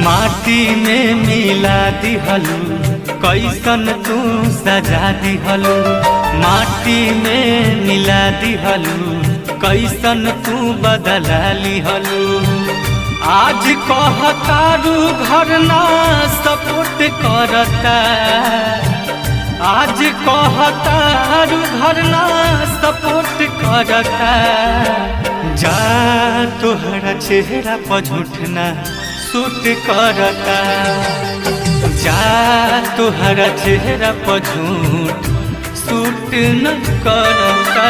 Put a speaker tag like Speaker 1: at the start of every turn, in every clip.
Speaker 1: माटी में मिला दिहलू कैसन तू सजा दिहलू। माटी में मिला दिहलू कैसन तू बदला लिहलू। आज कहतारू घर ना सपोर्ट करता। आज कहतारू घर ना सपोर्ट करता। जा तोहरा चेहरा पर झूठना सूट करता। जा तोहरा चेहरा पर झूठ सूट न करता।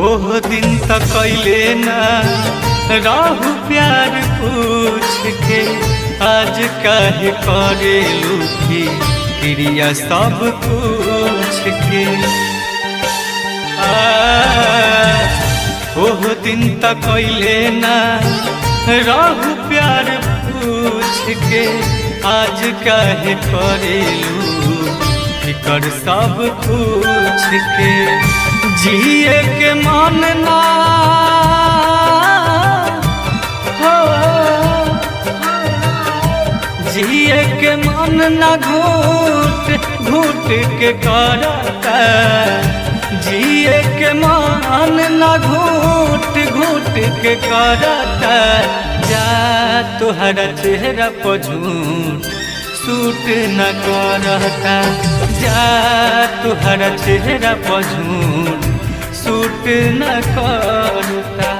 Speaker 1: ओह दिन तक कैले ना राहु प्यार पूछ के। आज काहे करे लूखी क्रिया सब पूछ के। ओह दिन तक कैले ना राहु प्यार पूछ के। आज काहे करे फिकर सब पूछ के। जिए के मन ना हो, जिए के मन ना घूट घूट के करता। जिए के मन ना घूट घूट के करता। जा तोहरा चेहरा पर झूठ सूट न करता। जा तोहरा चेहरा पर झूठ सूट न करता।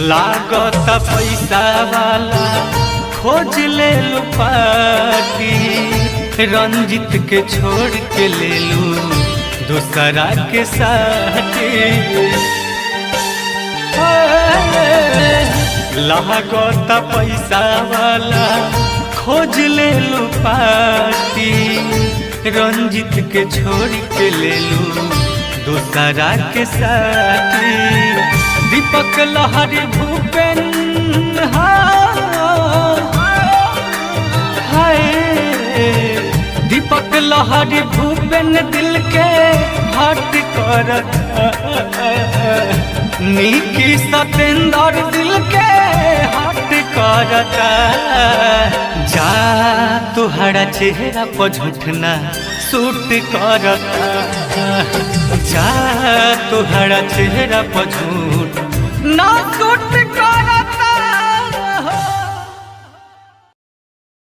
Speaker 1: लागत पैसा वाला खोज ले लू पार्टी। रंजित के छोड़ के ले लू दूसरा के साथी। लागत पैसा वाला खोज ले लू पार्टी। रंजित के छोड़ के ले लू दूसरा के साथी। दीपक लहरी भूपेन हाय। दीपक लहरी भूपेन दिल के हट करता। नीकी सतेंद्र दिल के हट करता। जा तोहरा चेहरा पर झूठना सूट करता। जा तोहरा चेहरा पर झूठ ना सूट करता।